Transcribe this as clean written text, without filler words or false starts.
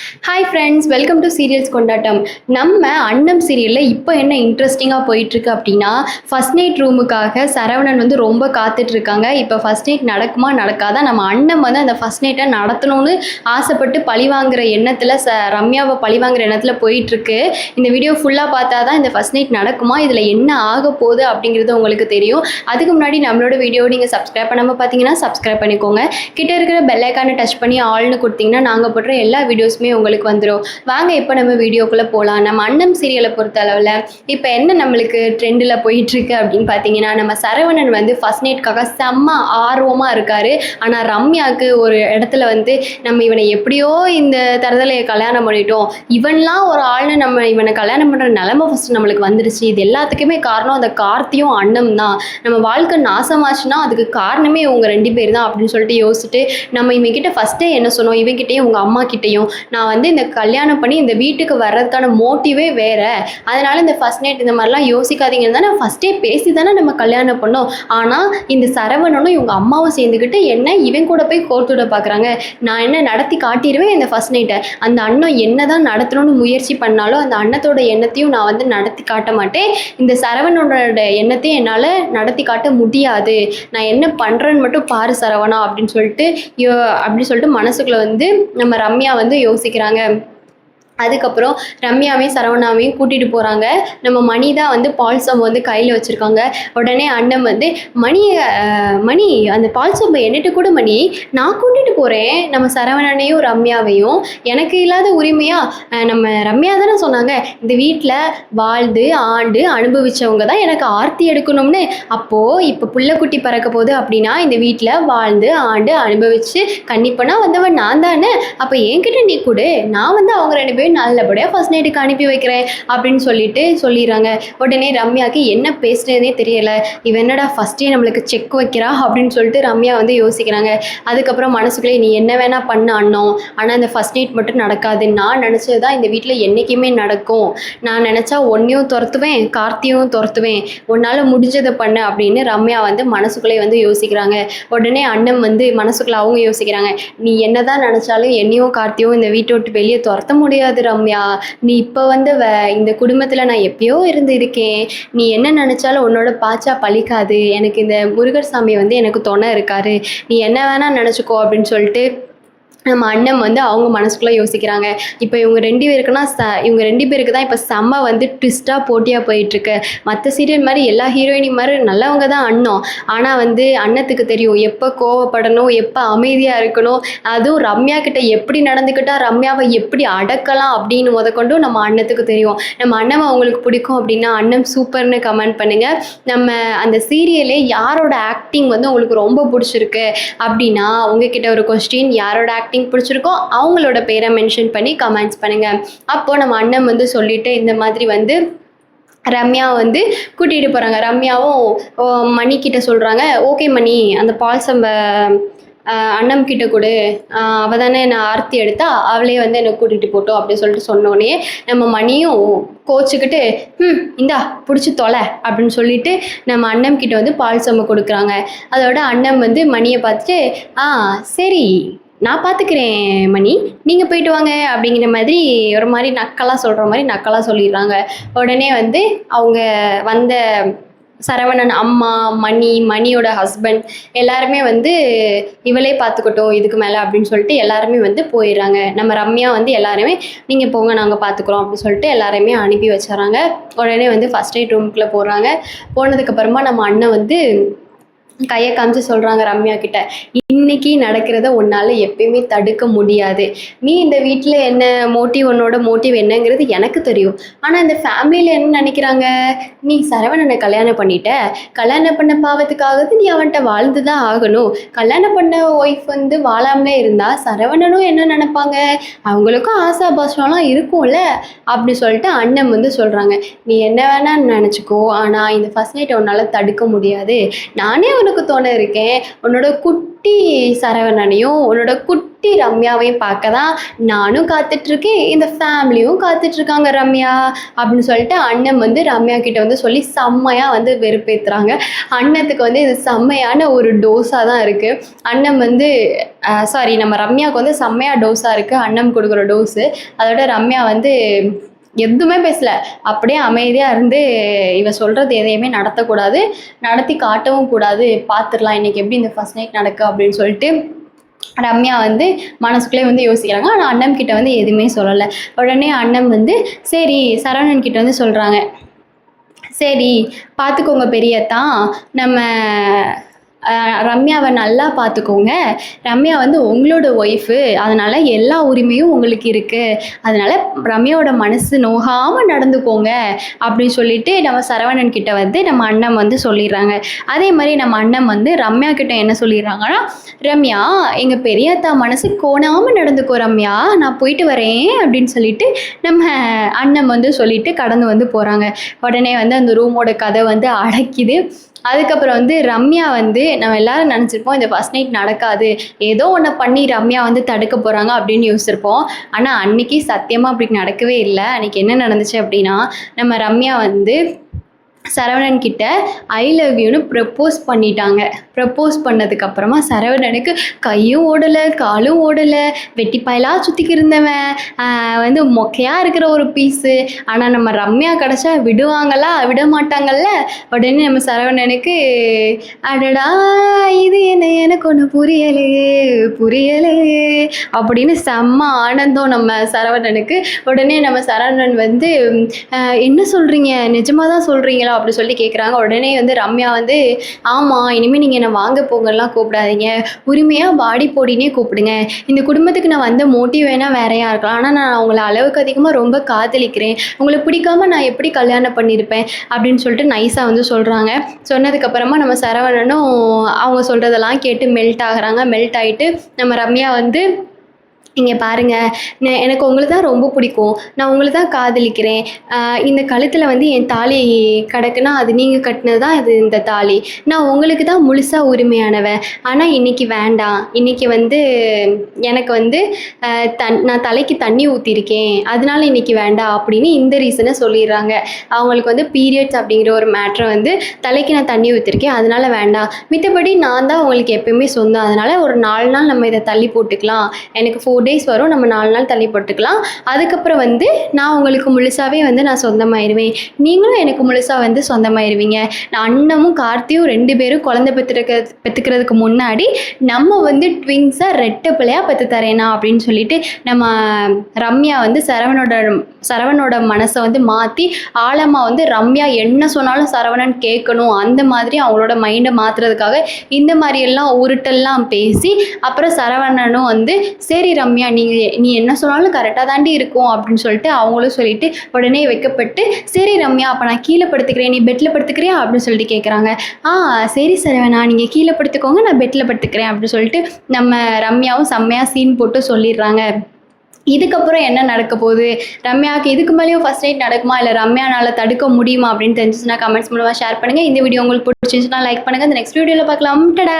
Hi friends, welcome to serials கொண்டாட்டம். நம்ம அன்னம் சீரியலில் இப்போ என்ன இன்ட்ரெஸ்டிங்காக போயிட்டுருக்கு அப்படின்னா, ஃபர்ஸ்ட் நைட் ரூமுக்காக சரவணன் வந்து ரொம்ப காத்துட்ருக்காங்க. இப்போ ஃபர்ஸ்ட் நைட் நடக்குமா நடக்காதா, நம்ம அண்ணன் வந்து அந்த ஃபர்ஸ்ட் நைட்டை நடத்தணும்னு ஆசைப்பட்டு பழிவாங்கிற எண்ணத்தில் ரம்யாவை பழிவாங்கிற எண்ணத்தில் போயிட்டுருக்கு. இந்த வீடியோ ஃபுல்லாக பார்த்தா தான் இந்த ஃபர்ஸ்ட் நைட் நடக்குமா, இதில் என்ன ஆக போகுது அப்படிங்கிறது உங்களுக்கு தெரியும். அதுக்கு முன்னாடி நம்மளோட வீடியோ நீங்கள் சப்ஸ்கிரைப் பண்ணாமல் பார்த்தீங்கன்னா சப்ஸ்கிரைப் பண்ணிக்கோங்க. கிட்ட இருக்கிற பெல் ஐக்கானை டச் பண்ணி ஆல்னு கொடுத்தீங்கன்னா நாங்கள் போடுற எல்லா வீடியோஸுமே உங்களுக்கு வந்துடும். வாங்க இப்போ நம்ம வீடியோக்குள்ளே போகலாம். நம்ம அன்னம் சீரியலை பொறுத்த அளவில் இப்போ என்ன நம்மளுக்கு ட்ரெண்டில் போயிட்டுருக்கு அப்படின்னு பார்த்தீங்கன்னா, நம்ம சரவணன் வந்து ஃபர்ஸ்ட் நைட்காக செம்ம ஆர்வமாக இருக்கார். ஆனால் ரம்யாவுக்கு ஒரு இடத்துல வந்து நம்ம இவனை எப்படியோ இந்த தரதலையை கல்யாணம் பண்ணிட்டோம், இவன்லாம் ஒரு ஆள்னு நம்ம இவனை கல்யாணம் பண்ணுற நிலைமை ஃபஸ்ட்டு நம்மளுக்கு வந்துடுச்சு. இது எல்லாத்துக்குமே காரணம் அந்த கார்த்தியும் அண்ணம் தான். நம்ம வாழ்க்கை நாசமாச்சுன்னா அதுக்கு காரணமே இவங்க 2 பேர் தான் அப்படின்னு சொல்லிட்டு யோசிச்சுட்டு, நம்ம இவங்கிட்ட ஃபஸ்ட்டே என்ன சொன்னோம், இவங்கிட்டையும் உங்கள் அம்மா கிட்டேயும் நான் வந்து இந்த கல்யாணம் பண்ணி இந்த வீட்டுக்கு வர்றதுக்கான மோட்டிவே வேறு, அதனால் இந்த ஃபர்ஸ்ட் நைட் இந்த மாதிரிலாம் யோசிக்காதீங்கன்னு தானே ஃபஸ்ட்டே பேசி தானே நம்ம கல்யாணம் பண்ணோம். ஆனால் இந்த சரவணனும் இவங்க அம்மாவும் சேர்ந்துக்கிட்டு என்ன இவன் கூட போய் கோர்த்துட பார்க்குறாங்க. நான் என்ன நடத்தி காட்டிடுவேன் இந்த ஃபர்ஸ்ட் நைட்டை. அந்த அண்ணன் என்ன தான் நடத்தணும்னு முயற்சி பண்ணாலும் அந்த அண்ணத்தோட எண்ணத்தையும் நான் வந்து நடத்தி காட்ட மாட்டேன். இந்த சரவணனோட எண்ணத்தையும் என்னால் நடத்தி காட்ட முடியாது. நான் என்ன பண்ணுறேன்னு மட்டும் பாரு சரவணா அப்படின்னு சொல்லிட்டு மனசுக்குள்ளே வந்து நம்ம ரம்யா வந்து யோசிக்கிறாங்க. அதுக்கப்புறம் ரம்யாவையும் சரவணாவையும் கூட்டிகிட்டு போகிறாங்க. நம்ம மணி தான் வந்து பால் சோம்பு வந்து கையில் வச்சுருக்காங்க. உடனே அண்ணன் வந்து மணி அந்த பால் சோம்பை என்னட்டு கூட மணி, நான் கூட்டிகிட்டு போகிறேன் நம்ம சரவணனையும் ரம்யாவையும். எனக்கு இல்லாத உரிமையாக நம்ம ரம்யா தானே சொன்னாங்க இந்த வீட்டில் வாழ்ந்து ஆண்டு அனுபவித்தவங்க தான் எனக்கு ஆர்த்தி எடுக்கணும்னு. அப்போது இப்போ புள்ளக்குட்டி பறக்க போகுது அப்படின்னா இந்த வீட்டில் வாழ்ந்து ஆண்டு அனுபவித்து கண்டிப்பாக வந்தவன் நான் தானே. அப்போ என்கிட்ட நீ கொடு, நான் வந்து அவங்க 2 பேரும் நல்லபடியாக ஃபர்ஸ்ட் நைட்டுக்கு அனுப்பி வைக்கிறேன் அப்படின்னு சொல்லிடுறாங்க. உடனே ரம்யாவுக்கு என்ன பேசுறதுனே தெரியல, இவன் என்னடா ஃபர்ஸ்டே நம்மளுக்கு செக் வைக்கிறா அப்படின்னு சொல்லிட்டு ரம்யா வந்து யோசிக்கிறாங்க. அதுக்கப்புறம் மனசுக்குள்ளே நீ என்ன வேணா பண்ண அண்ணோம், ஆனால் இந்த ஃபர்ஸ்ட் நைட் மட்டும் நடக்காது. நான் நினச்சது தான் இந்த வீட்டில் என்றைக்குமே நடக்கும். நான் நினச்சா ஒன்றையும் துரத்துவேன், கார்த்தியும் துரத்துவேன், உன்னால் முடிஞ்சதை பண்ண அப்படின்னு ரம்யா வந்து மனசுக்குள்ளே வந்து யோசிக்கிறாங்க. உடனே அண்ணன் வந்து மனசுக்குள்ளே அவங்க யோசிக்கிறாங்க, நீ என்ன தான் நினச்சாலும் என்னையும் கார்த்தியும் இந்த வீட்டை விட்டு வெளியே துரத்த முடியாது ரம்யா. நீ இப்போ வந்து இந்த குடும்பத்தில் நான் எப்பயோ இருக்கேன். நீ என்ன நினச்சாலும் உன்னோட பாச்சா பழிக்காது. எனக்கு இந்த முருகர் சாமி வந்து எனக்கு துணை இருக்காரு, நீ என்ன வேணா நினச்சிக்கோ அப்படின்னு சொல்லிட்டு நம்ம அண்ணன் வந்து அவங்க மனசுக்குள்ளே யோசிக்கிறாங்க. இப்போ இவங்க 2 பேருக்குன்னா இவங்க 2 பேருக்கு தான் இப்போ செம்ம வந்து ட்விஸ்ட்டாக போட்டியாக போயிட்டுருக்கு. மற்ற சீரியல் மாதிரி எல்லா ஹீரோயினி மாதிரி நல்லவங்க தான் அண்ணன். ஆனால் வந்து அண்ணத்துக்கு தெரியும் எப்போ கோவப்படணும், எப்போ அமைதியாக இருக்கணும், அதுவும் ரம்யா கிட்ட எப்படி நடந்துக்கிட்டால் ரம்யாவை எப்படி அடக்கலாம் அப்படின்னு முதற்கொண்டும் நம்ம அண்ணத்துக்கு தெரியும். நம்ம அண்ணன் அவங்களுக்கு பிடிக்கும் அப்படின்னா அண்ணன் சூப்பர்னு கமெண்ட் பண்ணுங்கள். நம்ம அந்த சீரியலே யாரோட ஆக்டிங் வந்து உங்களுக்கு ரொம்ப பிடிச்சிருக்கு அப்படின்னா உங்ககிட்ட ஒரு கொஸ்டின், யாரோட ஆக்டிங் பிடிச்சிருக்கோ அவங்களோட பேரை மென்ஷன் பண்ணி கமெண்ட்ஸ் பண்ணுங்க. அப்போ நம்ம அண்ணன் வந்து சொல்லிட்டு இந்த மாதிரி வந்து ரம்யா வந்து கூட்டிகிட்டு போகிறாங்க. ரம்யாவும் மணி கிட்ட சொல்கிறாங்க, ஓகே மணி அந்த பால் சம்பை அண்ணம் கிட்ட கொடு, அவள் தானே நான் ஆர்த்தி எடுத்தா, அவளே வந்து என்னை கூட்டிகிட்டு போட்டோம் அப்படின்னு சொல்லிட்டு சொன்னோடனே நம்ம மணியும் கோச்சிக்கிட்டு இந்தா பிடிச்சி தொலை அப்படின்னு சொல்லிட்டு நம்ம அண்ணம் கிட்ட வந்து பால் சம்பை கொடுக்குறாங்க. அதோட அண்ணன் வந்து மணியை பார்த்துட்டு சரி நான் பார்த்துக்கிறேன் மணி, நீங்கள் போயிட்டு வாங்க அப்படிங்கிற மாதிரி ஒரு மாதிரி நக்கலாக சொல்லிடுறாங்க. உடனே வந்து அவங்க வந்த சரவணன் அம்மா, மணியோட ஹஸ்பண்ட் எல்லாருமே வந்து இவளே பார்த்துக்கிட்டோம் இதுக்கு மேலே அப்படின்னு சொல்லிட்டு எல்லாருமே வந்து போயிடுறாங்க. நம்ம ரம்யா வந்து எல்லாருமே நீங்கள் போங்க நாங்கள் பார்த்துக்குறோம் அப்படின்னு சொல்லிட்டு எல்லாருமே அனுப்பி வச்சுறாங்க. உடனே வந்து ஃபர்ஸ்ட் நைட் ரூமுக்குள்ளே போடுறாங்க. போனதுக்கப்புறமா நம்ம அண்ணன் வந்து கையை காமிச்சு சொல்கிறாங்க ரம்யா கிட்ட, இன்னைக்கு நடக்கிறத உன்னால் எப்பயுமே தடுக்க முடியாது. நீ இந்த வீட்டில் என்ன உன்னோட மோட்டிவ் என்னங்கிறது எனக்கு தெரியும். ஆனால் இந்த ஃபேமிலியில் என்ன நினைக்கிறாங்க, நீ சரவணனை கல்யாணம் பண்ணிட்ட, கல்யாணம் பண்ண பாவத்துக்காக நீ அவன்கிட்ட வாழ்ந்து தான் ஆகணும். கல்யாணம் பண்ண ஒய்ஃப் வந்து வாழாமலே இருந்தால் சரவணனும் என்ன நினைப்பாங்க, அவங்களுக்கும் ஆசா பாசம்லாம் இருக்கும்ல அப்படி சொல்லிட்டு அண்ணன் வந்து சொல்கிறாங்க, நீ என்ன வேணான்னு நினச்சிக்கோ, ஆனால் இந்த ஃபர்ஸ்ட் நைட்டை உன்னால் தடுக்க முடியாது. நானே உனக்கு தோண இருக்கேன், உன்னோட குட்டி சரவணனையும் உன்னோட குட்டி குட்டி ரம்யாவையும் பார்க்க தான் நானும் காத்துட்ருக்கேன், இந்த ஃபேமிலியும் காத்துட்ருக்காங்க ரம்யா அப்படின்னு சொல்லிட்டு அண்ணன் வந்து ரம்யா கிட்ட வந்து சொல்லி செம்மையாக வந்து வெறுப்பேற்றுறாங்க. அண்ணத்துக்கு வந்து இது செம்மையான ஒரு டோஸாக தான் இருக்குது. அண்ணன் வந்து நம்ம ரம்யாவுக்கு வந்து செம்மையாக டோஸாக இருக்குது அண்ணன் கொடுக்குற டோஸு. அதோட ரம்யா வந்து எதுவுமே பேசல, அப்படியே அமைதியாக இருந்து இவ சொல்கிறது எதையுமே நடத்தக்கூடாது, நடத்தி காட்டவும் கூடாது, பார்த்துடலாம் இன்றைக்கி எப்படி இந்த ஃபர்ஸ்ட் நைட் நடக்கு அப்படின்னு சொல்லிட்டு ரம்யா வந்து மனசுக்குள்ளே வந்து யோசிக்கிறாங்க. ஆனால் அண்ணன் கிட்ட வந்து எதுவுமே சொல்லலை. உடனே அண்ணன் வந்து சரி சரவணன் கிட்ட வந்து சொல்கிறாங்க, சரி பார்த்துக்கோங்க பெரியத்தான், நம்ம ரம்யாவை நல்லா பார்த்துக்கோங்க, ரம்யா வந்து உங்களோட ஒய்ஃபு, அதனால் எல்லா உரிமையும் உங்களுக்கு இருக்குது, அதனால் ரம்யாவோட மனசு நோகாமல் நடந்துக்கோங்க அப்படின்னு சொல்லிட்டு நம்ம சரவணன் கிட்ட வந்து நம்ம அண்ணன் வந்து சொல்லிடுறாங்க. அதே மாதிரி நம்ம அண்ணன் வந்து ரம்யா கிட்ட என்ன சொல்லிடுறாங்கன்னா, ரம்யா எங்கள் பெரியத்தா மனசு கோணாமல் நடந்துக்கோ ரம்யா, நான் போயிட்டு வரேன் அப்படின்னு சொல்லிட்டு நம்ம அண்ணன் வந்து சொல்லிட்டு கடந்து வந்து போகிறாங்க. உடனே வந்து அந்த ரூமோட கதை வந்து அடைக்குது. அதுக்கப்புறம் வந்து ரம்யா வந்து நம்ம எல்லாரும் நினச்சிருப்போம் இந்த ஃபர்ஸ்ட் நைட் நடக்காது, ஏதோ ஒன்று பண்ணி ரம்யா வந்து தடுக்க போகிறாங்க அப்படின்னு யோசிச்சிருப்போம். ஆனால் அன்றைக்கி சத்தியமாக அப்படி நடக்கவே இல்லை. அன்றைக்கி என்ன நடந்துச்சு அப்படின்னா, நம்ம ரம்யா வந்து சரவணன் கிட்ட ஐ லவ் யூன்னு ப்ரப்போஸ் பண்ணிட்டாங்க. ப்ரப்போஸ் பண்ணதுக்கப்புறமா சரவணனுக்கு கையும் ஓடலை காலும் ஓடலை, வெட்டிப்பாயலாக சுற்றிக்கி இருந்தவன் வந்து மொக்கையாக இருக்கிற ஒரு பீஸு. ஆனால் நம்ம ரம்யா கிடச்சா விடுவாங்களா, விட மாட்டாங்கல்ல. உடனே நம்ம சரவணனுக்கு அடடா இது என்ன எனக்கு ஒன்று புரியலையே அப்படின்னு செம்ம ஆனந்தம் நம்ம சரவணனுக்கு. உடனே நம்ம சரவணன் வந்து என்ன சொல்கிறீங்க, நிஜமாக தான் சொல்கிறீங்களா அப்படி சொல்லி கேட்குறாங்க. உடனே வந்து ரம்யா வந்து ஆமாம், இனிமேல் நீங்கள் என்னை வாங்க போங்கலாம் கூப்பிடாதீங்க, உரிமையாக வாடி போடினே கூப்பிடுங்க, இந்த குடும்பத்துக்கு நான் வந்த மோட்டிவ் வேணால் வேறையாக இருக்கலாம், ஆனால் நான் உங்களை அளவுக்கு அதிகமாக ரொம்ப காதலிக்கிறேன், உங்களை பிடிக்காம நான் எப்படி கல்யாணம் பண்ணியிருப்பேன் அப்படின்னு சொல்லிட்டு நைஸாக வந்து சொல்கிறாங்க. சொன்னதுக்கப்புறமா நம்ம சரவணனும் அவங்க சொல்கிறதெல்லாம் கேட்டு மெல்ட் ஆகுறாங்க. மெல்ட் ஆகிட்டு நம்ம ரம்யா வந்து இங்கே பாருங்கள், எனக்கு உங்களை தான் ரொம்ப பிடிக்கும், நான் உங்களை தான் காதலிக்கிறேன், இந்த கழுத்தில் வந்து என் தாலி கிடக்குன்னா அது நீங்கள் கட்டினது தான் இது இந்த தாலி, நான் உங்களுக்கு தான் முழுசாக உரிமையானவன், ஆனால் இன்றைக்கி வேண்டாம், இன்றைக்கி வந்து எனக்கு வந்து நான் தலைக்கு தண்ணி ஊற்றிருக்கேன், அதனால இன்றைக்கி வேண்டாம் அப்படின்னு இந்த ரீசனை சொல்லிடுறாங்க. அவங்களுக்கு வந்து பீரியட்ஸ் அப்படிங்கிற ஒரு மேட்ரை வந்து தலைக்கு நான் தண்ணி ஊற்றிருக்கேன் அதனால வேண்டாம், மித்தபடி நான் தான் உங்களுக்கு எப்பயுமே சொந்தம், அதனால் ஒரு 4 நாள் நம்ம இதை தள்ளி போட்டுக்கலாம், எனக்கு 4 days வரும், நம்ம 4 நாள் தள்ளி போட்டுக்கலாம், அதுக்கப்புறம் வந்து நான் உங்களுக்கு முழுசாகவே வந்து நான் சொந்தமாயிருவேன், நீங்களும் எனக்கு முழுசாக வந்து சொந்தமாயிருவீங்க, நான் அண்ணனும் கார்த்தியும் 2 பேரும் குழந்தை பெற்றுக்கிறதுக்கு முன்னாடி நம்ம வந்து ட்விங்ஸாக ரெட்டை பிள்ளையாக பெற்று தரேனா அப்படின்னு சொல்லிட்டு நம்ம ரம்யா வந்து சரவணோட மனசை வந்து மாற்றி ஆழமாக வந்து ரம்யா என்ன சொன்னாலும் சரவணன் கேட்கணும், அந்த மாதிரி அவங்களோட மைண்டை மாற்றுறதுக்காக இந்த மாதிரியெல்லாம் உருட்டெல்லாம் பேசி அப்புறம் சரவணனும் வந்து சரி ரம்யா நீ என்ன சொன்னாலும் கரெக்டாக தாண்டி இருக்கும் அப்படின்னு சொல்லிட்டு அவங்களும் சொல்லிட்டு உடனே வைக்கப்பட்டு சரி ரம்யா அப்போ நான் கீழே படுத்துக்கிறேன், நீ பெட்டில் படுத்துக்கிறியா அப்படின்னு சொல்லிட்டு கேட்குறாங்க. சரி சரவணா நீங்கள் கீழே படுத்துக்கோங்க, நான் பெட்டில் படுத்துக்கிறேன் அப்படின்னு சொல்லிட்டு நம்ம ரம்யாவும் செம்மையாக சீன் போட்டு சொல்லிடுறாங்க. இதுக்கப்புறம் என்ன நடக்க போகுது, ரம்யாவுக்கு இதுக்கு மேலேயும் ஃபர்ஸ்ட் நைட் நடக்குமா, இல்லை ரம்யானால் தடுக்க முடியுமா அப்படின்னு தெரிஞ்சுச்சுன்னா கமெண்ட்ஸ் மூலமாக ஷேர் பண்ணுங்கள். இந்த வீடியோ உங்களுக்கு பிடிச்சிருந்துச்சுன்னா லைக் பண்ணுங்கள். இந்த நெக்ஸ்ட் வீடியோவில் பார்க்கலாம். டடா.